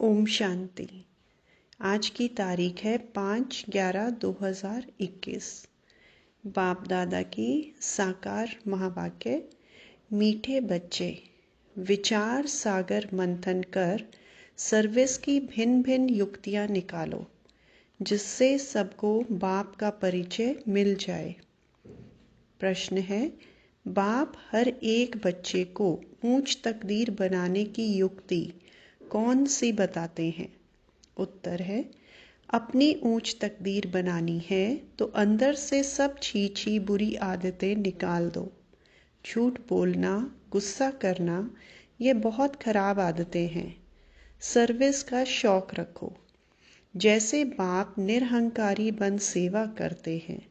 ओम शांति। आज की तारीख है 5/11/2021। बाप दादा की साकार महावाक्य। मीठे बच्चे, विचार सागर मंथन कर सर्विस की भिन्न भिन्न युक्तियाँ निकालो जिससे सबको बाप का परिचय मिल जाए। प्रश्न है, बाप हर एक बच्चे को ऊंच तकदीर बनाने की युक्ति कौन सी बताते हैं? उत्तर है, अपनी ऊंच तकदीर बनानी है तो अंदर से सब छी बुरी आदतें निकाल दो। झूठ बोलना, गुस्सा करना, ये बहुत खराब आदतें हैं। सर्विस का शौक रखो। जैसे बाप निरहंकारी बन सेवा करते हैं,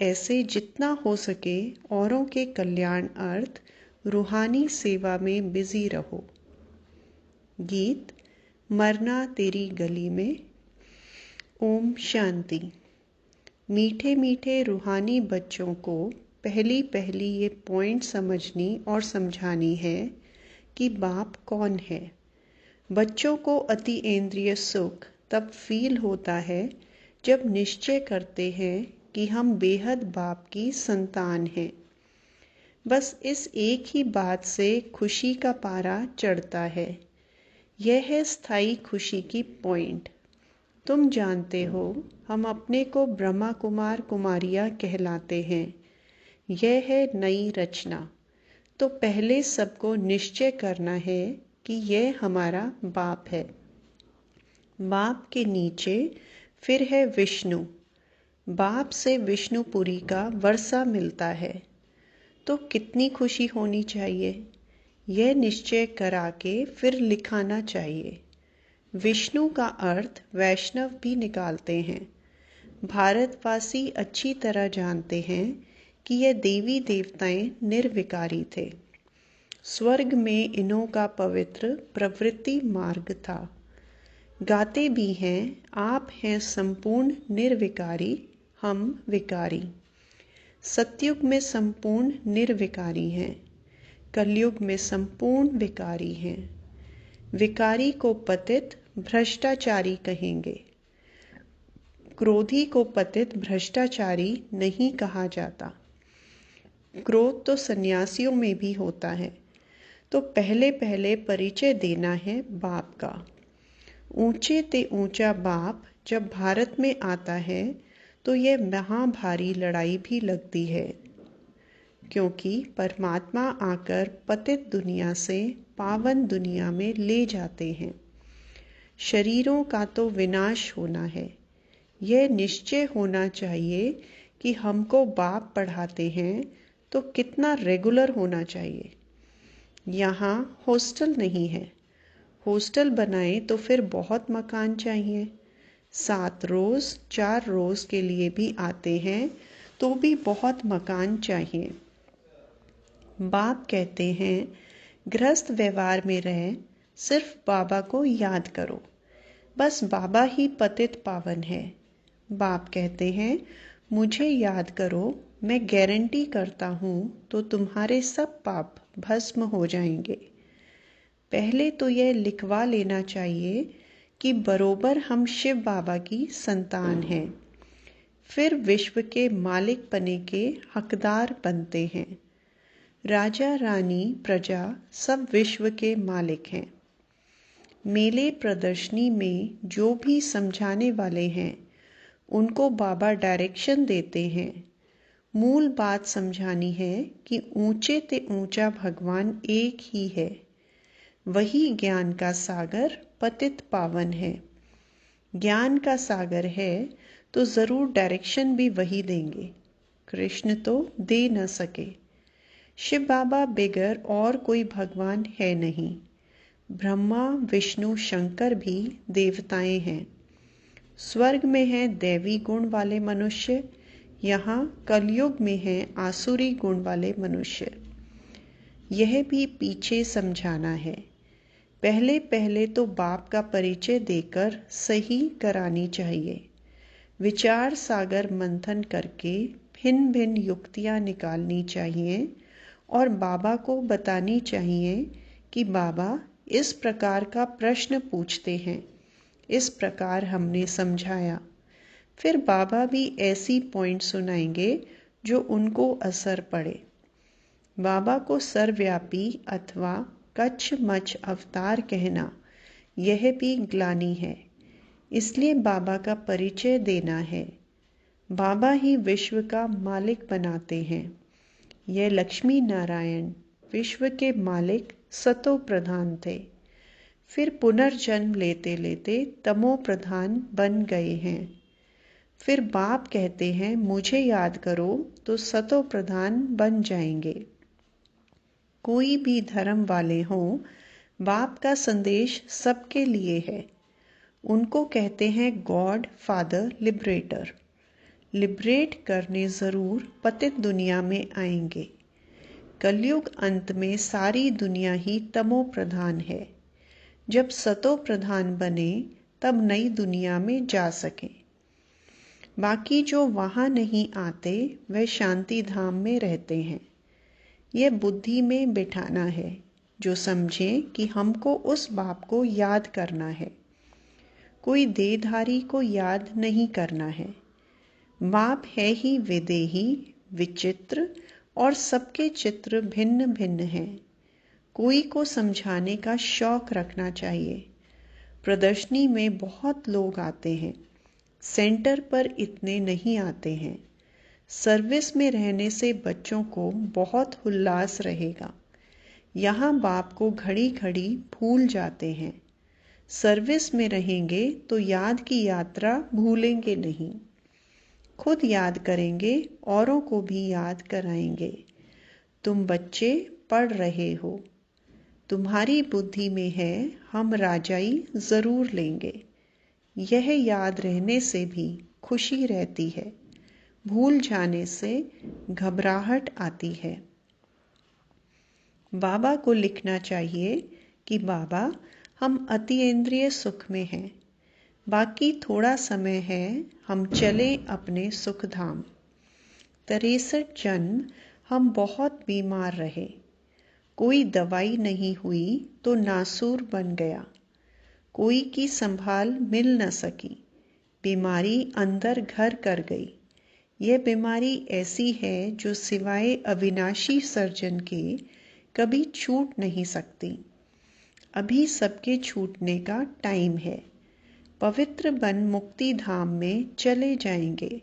ऐसे जितना हो सके औरों के कल्याण अर्थ रूहानी सेवा में बिजी रहो। गीत मरना तेरी गली में। ओम शांति। मीठे मीठे रूहानी बच्चों को पहली पहली ये पॉइंट समझनी और समझानी है कि बाप कौन है। बच्चों को अति इंद्रिय सुख तब फील होता है जब निश्चय करते हैं कि हम बेहद बाप की संतान हैं। बस इस एक ही बात से खुशी का पारा चढ़ता है। यह है स्थायी खुशी की पॉइंट। तुम जानते हो, हम अपने को ब्रह्मा कुमार कुमारियाँ कहलाते हैं। यह है नई रचना। तो पहले सबको निश्चय करना है कि यह हमारा बाप है। बाप के नीचे फिर है विष्णु। बाप से विष्णुपुरी का वर्षा मिलता है। तो कितनी खुशी होनी चाहिए। यह निश्चय करा के फिर लिखाना चाहिए। विष्णु का अर्थ वैष्णव भी निकालते हैं। भारतवासी अच्छी तरह जानते हैं कि यह देवी देवताएं निर्विकारी थे। स्वर्ग में इन्हों का पवित्र प्रवृत्ति मार्ग था। गाते भी हैं, आप हैं संपूर्ण निर्विकारी, हम विकारी। सतयुग में संपूर्ण निर्विकारी हैं, कलयुग में संपूर्ण विकारी हैं। विकारी को पतित भ्रष्टाचारी कहेंगे। क्रोधी को पतित भ्रष्टाचारी नहीं कहा जाता। क्रोध तो सन्यासियों में भी होता है। तो पहले पहले परिचय देना है बाप का। ऊंचे ते ऊंचा बाप जब भारत में आता है तो यह महाभारी लड़ाई भी लगती है, क्योंकि परमात्मा आकर पतित दुनिया से पावन दुनिया में ले जाते हैं। शरीरों का तो विनाश होना है। यह निश्चय होना चाहिए कि हमको बाप पढ़ाते हैं तो कितना रेगुलर होना चाहिए। यहाँ हॉस्टल नहीं है। हॉस्टल बनाए तो फिर बहुत मकान चाहिए। 7 रोज़ 4 रोज़ के लिए भी आते हैं तो भी बहुत मकान चाहिए। बाप कहते हैं, गृहस्थ व्यवहार में रह, सिर्फ बाबा को याद करो। बस बाबा ही पतित पावन है। बाप कहते हैं, मुझे याद करो, मैं गारंटी करता हूँ तो तुम्हारे सब पाप भस्म हो जाएंगे। पहले तो यह लिखवा लेना चाहिए कि बरोबर हम शिव बाबा की संतान हैं। फिर विश्व के मालिक पने के हकदार बनते हैं। राजा रानी प्रजा सब विश्व के मालिक हैं। मेले प्रदर्शनी में जो भी समझाने वाले हैं उनको बाबा डायरेक्शन देते हैं। मूल बात समझानी है कि ऊंचे ते ऊंचा भगवान एक ही है। वही ज्ञान का सागर पतित पावन है। ज्ञान का सागर है तो जरूर डायरेक्शन भी वही देंगे। कृष्ण तो दे न सके। शिव बाबा बिगर और कोई भगवान है नहीं। ब्रह्मा विष्णु शंकर भी देवताएं हैं। स्वर्ग में हैं दैवी गुण वाले मनुष्य, यहाँ कलयुग में हैं आसुरी गुण वाले मनुष्य। यह भी पीछे समझाना है। पहले पहले तो बाप का परिचय देकर सही करानी चाहिए। विचार सागर मंथन करके भिन्न भिन्न युक्तियाँ निकालनी चाहिए और बाबा को बतानी चाहिए कि बाबा इस प्रकार का प्रश्न पूछते हैं। इस प्रकार हमने समझाया। फिर बाबा भी ऐसी पॉइंट सुनाएंगे जो उनको असर पड़े। बाबा को सर्वव्यापी अथवा कच्छ मच्छ अवतार कहना यह भी ग्लानि है, इसलिए बाबा का परिचय देना है। बाबा ही विश्व का मालिक बनाते हैं। यह लक्ष्मी नारायण विश्व के मालिक सतो प्रधान थे, फिर पुनर्जन्म लेते लेते तमो प्रधान बन गए हैं। फिर बाप कहते हैं मुझे याद करो तो सतो प्रधान बन जाएंगे। कोई भी धर्म वाले हों, बाप का संदेश सबके लिए है। उनको कहते हैं गॉड फादर लिबरेटर। लिबरेट करने ज़रूर पतित दुनिया में आएंगे। कलयुग अंत में सारी दुनिया ही तमो प्रधान है। जब सतो प्रधान बने तब नई दुनिया में जा सकें। बाकी जो वहाँ नहीं आते वह शांति धाम में रहते हैं। यह बुद्धि में बिठाना है, जो समझें कि हमको उस बाप को याद करना है। कोई देहधारी को याद नहीं करना है। बाप है ही विदेही, विचित्र और सबके चित्र भिन्न भिन्न हैं। कोई को समझाने का शौक रखना चाहिए। प्रदर्शनी में बहुत लोग आते हैं, सेंटर पर इतने नहीं आते हैं। सर्विस में रहने से बच्चों को बहुत उल्लास रहेगा। यहाँ बाप को घड़ी घड़ी भूल जाते हैं। सर्विस में रहेंगे तो याद की यात्रा भूलेंगे नहीं। खुद याद करेंगे, औरों को भी याद कराएंगे। तुम बच्चे पढ़ रहे हो, तुम्हारी बुद्धि में है हम राजाई ज़रूर लेंगे। यह याद रहने से भी खुशी रहती है, भूल जाने से घबराहट आती है। बाबा को लिखना चाहिए कि बाबा हम अतीन्द्रिय सुख में हैं, बाकी थोड़ा समय है, हम चलें अपने सुख धाम। 63 जन्म हम बहुत बीमार रहे, कोई दवाई नहीं हुई तो नासूर बन गया। कोई की संभाल मिल न सकी, बीमारी अंदर घर कर गई। यह बीमारी ऐसी है जो सिवाय अविनाशी सर्जन के कभी छूट नहीं सकती। अभी सबके छूटने का टाइम है। पवित्र बन मुक्ति धाम में चले जाएंगे।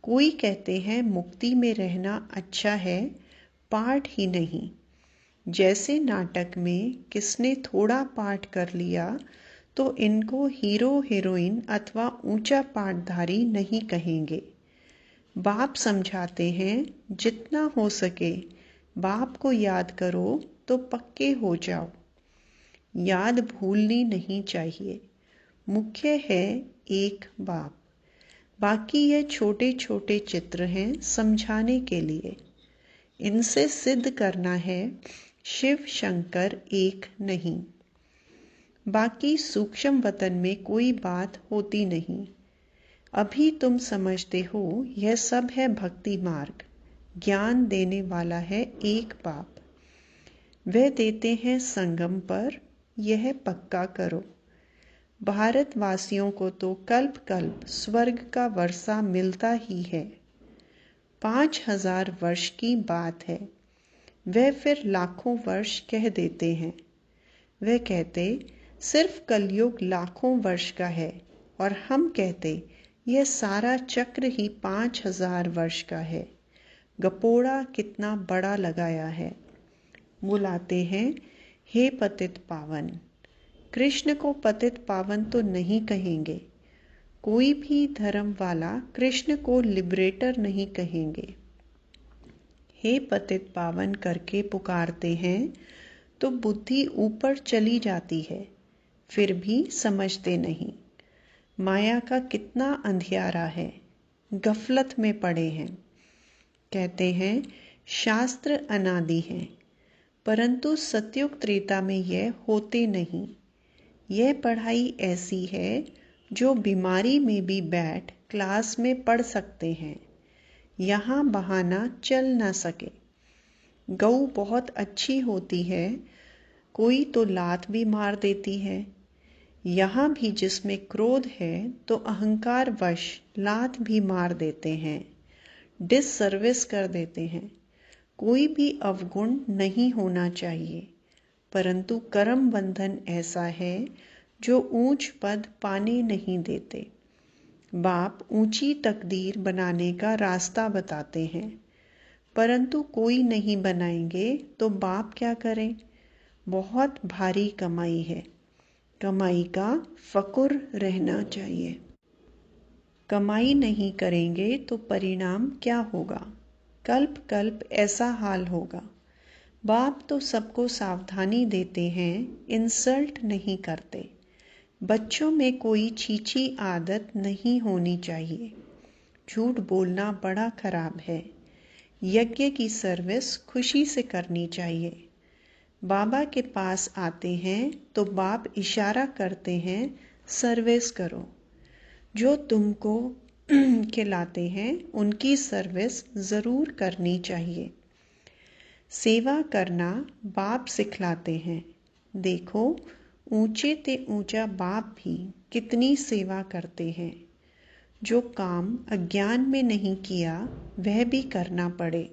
कोई कहते हैं मुक्ति में रहना अच्छा है, पाठ ही नहीं। जैसे नाटक में किसने थोड़ा पाठ कर लिया तो इनको हीरो हीरोइन अथवा ऊंचा पाठधारी नहीं कहेंगे। बाप समझाते हैं जितना हो सके बाप को याद करो तो पक्के हो जाओ। याद भूलनी नहीं चाहिए। मुख्य है एक बाप, बाकी ये छोटे छोटे चित्र हैं समझाने के लिए। इनसे सिद्ध करना है शिव शंकर एक नहीं। बाकी सूक्ष्म वतन में कोई बात होती नहीं। अभी तुम समझते हो यह सब है भक्ति मार्ग। ज्ञान देने वाला है एक बाप। वह देते हैं संगम पर, यह पक्का करो। भारतवासियों को तो कल्प कल्प स्वर्ग का वर्षा मिलता ही है। 5000 वर्ष की बात है, वह फिर लाखों वर्ष कह देते हैं। वह कहते सिर्फ कलयुग लाखों वर्ष का है और हम कहते यह सारा चक्र ही 5000 वर्ष का है। गपोड़ा कितना बड़ा लगाया है। बुलाते हैं हे पतित पावन। कृष्ण को पतित पावन तो नहीं कहेंगे। कोई भी धर्म वाला कृष्ण को लिबरेटर नहीं कहेंगे। हे पतित पावन करके पुकारते हैं तो बुद्धि ऊपर चली जाती है, फिर भी समझते नहीं। माया का कितना अंधियारा है, गफलत में पड़े हैं। कहते हैं शास्त्र अनादि हैं, परंतु सतयुग त्रेता में यह होते नहीं। यह पढ़ाई ऐसी है जो बीमारी में भी बैठ क्लास में पढ़ सकते हैं। यहाँ बहाना चल ना सके। गऊ बहुत अच्छी होती है कोई तो लात भी मार देती है। यहाँ भी जिसमें क्रोध है तो अहंकार वश लात भी मार देते हैं, डिससर्विस कर देते हैं। कोई भी अवगुण नहीं होना चाहिए, परंतु कर्म बंधन ऐसा है जो ऊंच पद पाने नहीं देते। बाप ऊंची तकदीर बनाने का रास्ता बताते हैं, परंतु कोई नहीं बनाएंगे तो बाप क्या करें। बहुत भारी कमाई है, कमाई का फकुर रहना चाहिए। कमाई नहीं करेंगे तो परिणाम क्या होगा। कल्प कल्प ऐसा हाल होगा। बाप तो सबको सावधानी देते हैं, इंसल्ट नहीं करते। बच्चों में कोई छीछी आदत नहीं होनी चाहिए। झूठ बोलना बड़ा खराब है। यज्ञ की सर्विस खुशी से करनी चाहिए। बाबा के पास आते हैं तो बाप इशारा करते हैं, सर्विस करो। जो तुमको खिलाते हैं उनकी सर्विस ज़रूर करनी चाहिए। सेवा करना बाप सिखलाते हैं। देखो ऊंचे ते ऊंचा बाप भी कितनी सेवा करते हैं। जो काम अज्ञान में नहीं किया वह भी करना पड़े।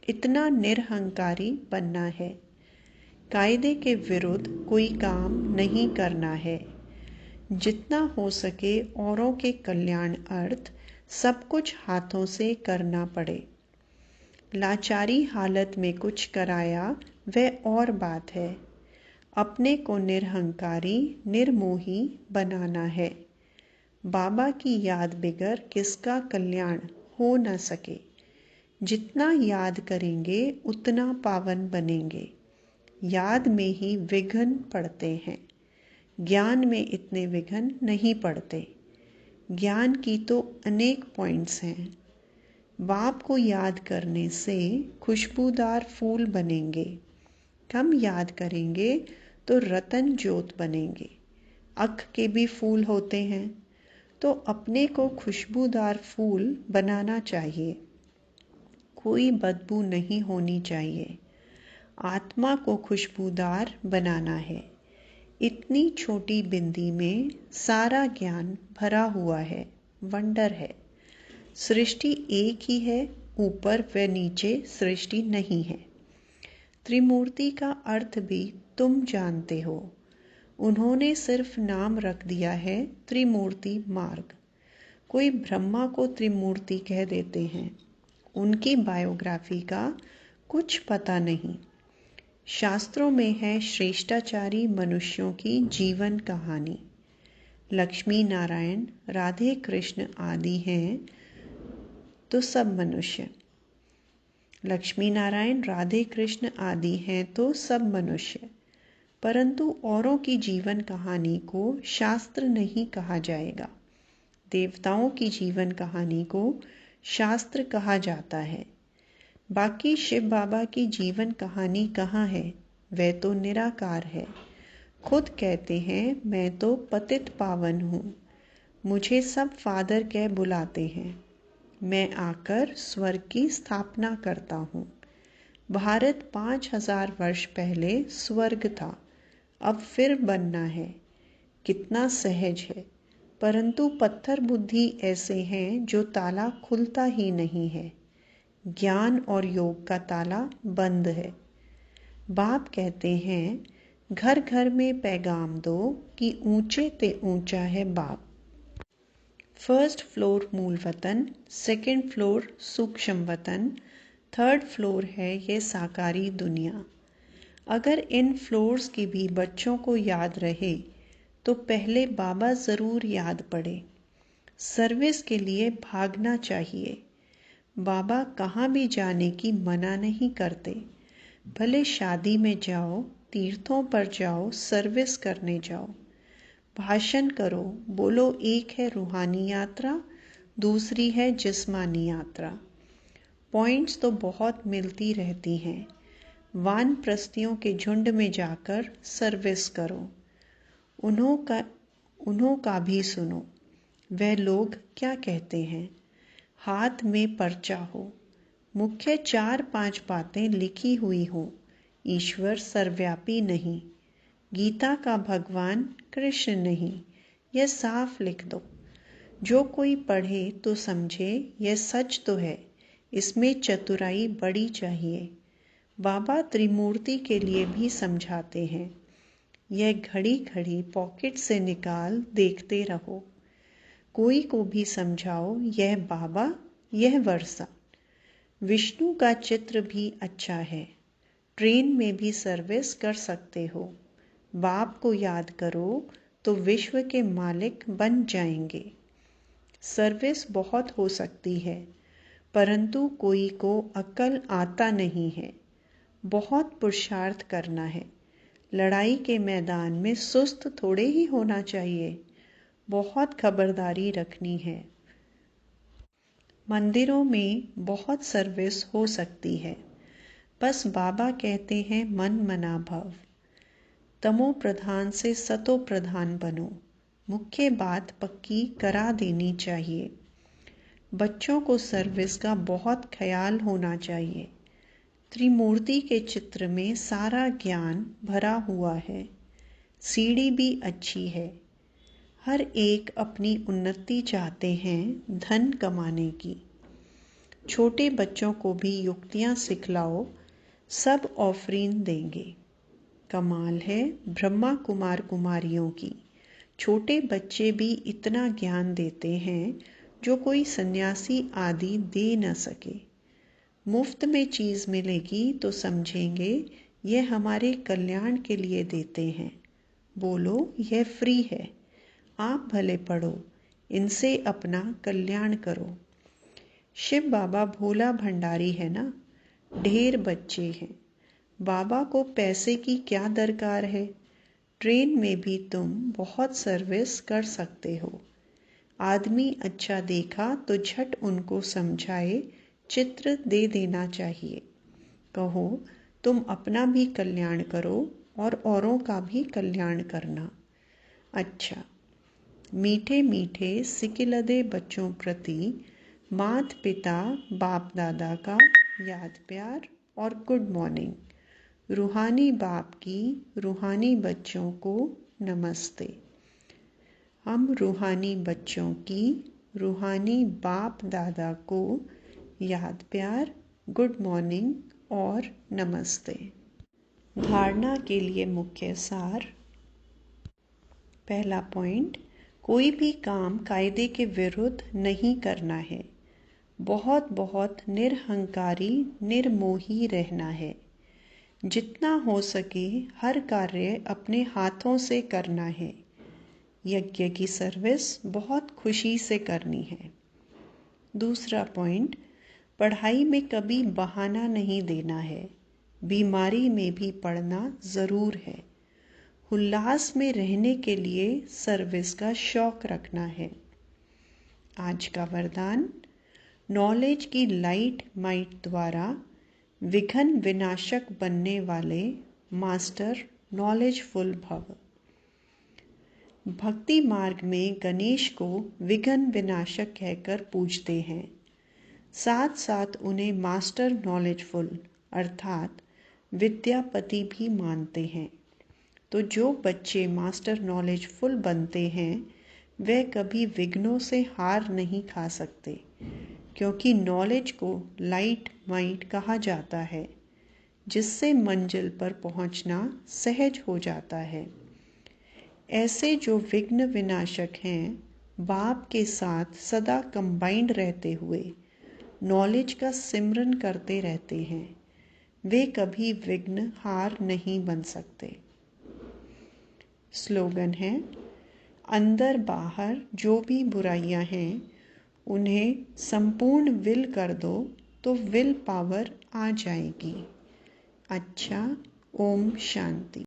इतना निरहंकारी बनना है। कायदे के विरुद्ध कोई काम नहीं करना है। जितना हो सके औरों के कल्याण अर्थ सब कुछ हाथों से करना पड़े। लाचारी हालत में कुछ कराया वह और बात है। अपने को निरहंकारी निर्मोही बनाना है। बाबा की याद बिगर किसका कल्याण हो न सके। जितना याद करेंगे उतना पावन बनेंगे। याद में ही विघ्न पड़ते हैं, ज्ञान में इतने विघ्न नहीं पड़ते। ज्ञान की तो अनेक पॉइंट्स हैं। बाप को याद करने से खुशबूदार फूल बनेंगे। कम याद करेंगे तो रतन ज्योत बनेंगे। अख के भी फूल होते हैं, तो अपने को खुशबूदार फूल बनाना चाहिए। कोई बदबू नहीं होनी चाहिए। आत्मा को खुशबूदार बनाना है। इतनी छोटी बिंदी में सारा ज्ञान भरा हुआ है। वंडर है। सृष्टि एक ही है, ऊपर व नीचे सृष्टि नहीं है। त्रिमूर्ति का अर्थ भी तुम जानते हो। उन्होंने सिर्फ नाम रख दिया है त्रिमूर्ति मार्ग। कोई ब्रह्मा को त्रिमूर्ति कह देते हैं। उनकी बायोग्राफी का कुछ पता नहीं। शास्त्रों में है श्रेष्ठाचारी मनुष्यों की जीवन कहानी। लक्ष्मी नारायण राधे कृष्ण आदि हैं तो सब मनुष्य। लक्ष्मी नारायण राधे कृष्ण आदि हैं तो सब मनुष्य, परंतु औरों की जीवन कहानी को शास्त्र नहीं कहा जाएगा। देवताओं की जीवन कहानी को शास्त्र कहा जाता है। बाकी शिव बाबा की जीवन कहानी कहाँ है। वह तो निराकार है। खुद कहते हैं मैं तो पतित पावन हूँ। मुझे सब फादर कह बुलाते हैं। मैं आकर स्वर्ग की स्थापना करता हूँ। भारत 5000 वर्ष पहले स्वर्ग था, अब फिर बनना है। कितना सहज है, परंतु पत्थर बुद्धि ऐसे हैं जो ताला खुलता ही नहीं है। ज्ञान और योग का ताला बंद है। बाप कहते हैं घर घर में पैगाम दो कि ऊंचे ते ऊंचा है बाप। फर्स्ट फ्लोर मूल वतन, सेकंड फ्लोर सूक्ष्म वतन, थर्ड फ्लोर है ये साकारी दुनिया। अगर इन फ्लोर्स की भी बच्चों को याद रहे तो पहले बाबा ज़रूर याद पड़े। सर्विस के लिए भागना चाहिए। बाबा कहाँ भी जाने की मना नहीं करते। भले शादी में जाओ, तीर्थों पर जाओ, सर्विस करने जाओ, भाषण करो, बोलो एक है रूहानी यात्रा, दूसरी है जिस्मानी यात्रा। पॉइंट्स तो बहुत मिलती रहती हैं। वानप्रस्थियों के झुंड में जाकर सर्विस करो। उन्हों का भी सुनो। वह लोग क्या कहते हैं। हाथ में पर्चा हो, मुख्य 4-5 बातें लिखी हुई हो, ईश्वर सर्वव्यापी नहीं, गीता का भगवान कृष्ण नहीं, यह साफ लिख दो। जो कोई पढ़े तो समझे यह सच तो है, इसमें चतुराई बड़ी चाहिए। बाबा त्रिमूर्ति के लिए भी समझाते हैं, यह घड़ी घड़ी पॉकेट से निकाल देखते रहो। कोई को भी समझाओ, यह बाबा यह वर्षा। विष्णु का चित्र भी अच्छा है, ट्रेन में भी सर्विस कर सकते हो। बाप को याद करो तो विश्व के मालिक बन जाएंगे। सर्विस बहुत हो सकती है, परंतु कोई को अक्ल आता नहीं है। बहुत पुरुषार्थ करना है। लड़ाई के मैदान में सुस्त थोड़े ही होना चाहिए, बहुत खबरदारी रखनी है। मंदिरों में बहुत सर्विस हो सकती है, बस बाबा कहते हैं मन मना भव। तमो प्रधान से सतो प्रधान बनो, मुख्य बात पक्की करा देनी चाहिए। बच्चों को सर्विस का बहुत ख्याल होना चाहिए। त्रिमूर्ति के चित्र में सारा ज्ञान भरा हुआ है। सीढ़ी भी अच्छी है। हर एक अपनी उन्नति चाहते हैं धन कमाने की। छोटे बच्चों को भी युक्तियां सिखलाओ, सब ऑफरीन देंगे। कमाल है ब्रह्मा कुमार कुमारियों की। छोटे बच्चे भी इतना ज्ञान देते हैं जो कोई सन्यासी आदि दे न सके। मुफ्त में चीज़ मिलेगी तो समझेंगे यह हमारे कल्याण के लिए देते हैं। बोलो यह फ्री है, आप भले पढ़ो, इनसे अपना कल्याण करो। शिव बाबा भोला भंडारी है ना, ढेर बच्चे हैं। बाबा को पैसे की क्या दरकार है। ट्रेन में भी तुम बहुत सर्विस कर सकते हो। आदमी अच्छा देखा तो झट उनको समझाए, चित्र दे देना चाहिए। कहो तुम अपना भी कल्याण करो और औरों का भी कल्याण करना। अच्छा, मीठे मीठे सिकिलदे बच्चों प्रति मात पिता बाप दादा का याद प्यार और गुड मॉर्निंग। रूहानी बाप की रूहानी बच्चों को नमस्ते। हम रूहानी बच्चों की रूहानी बाप दादा को याद प्यार, गुड मॉर्निंग और नमस्ते। धारणा के लिए मुख्य सार। पहला पॉइंट, कोई भी काम कायदे के विरुद्ध नहीं करना है। बहुत बहुत निरहंकारी निर्मोही रहना है। जितना हो सके हर कार्य अपने हाथों से करना है। यज्ञ की सर्विस बहुत खुशी से करनी है। दूसरा पॉइंट, पढ़ाई में कभी बहाना नहीं देना है। बीमारी में भी पढ़ना ज़रूर है। उल्लास में रहने के लिए सर्विस का शौक रखना है। आज का वरदान, नॉलेज की लाइट माइट द्वारा विघ्न विनाशक बनने वाले मास्टर नॉलेजफुल भव। भक्ति मार्ग में गणेश को विघ्न विनाशक कहकर पूजते हैं, साथ साथ उन्हें मास्टर नॉलेजफुल अर्थात विद्यापति भी मानते हैं। तो जो बच्चे मास्टर नॉलेजफुल बनते हैं वे कभी विघ्नों से हार नहीं खा सकते, क्योंकि नॉलेज को लाइट माइट कहा जाता है, जिससे मंजिल पर पहुंचना सहज हो जाता है। ऐसे जो विघ्न विनाशक हैं, बाप के साथ सदा कंबाइंड रहते हुए नॉलेज का सिमरन करते रहते हैं, वे कभी विघ्न हार नहीं बन सकते। स्लोगन है, अंदर बाहर जो भी बुराइयां हैं उन्हें संपूर्ण विल कर दो तो विल पावर आ जाएगी। अच्छा, ओम शांति।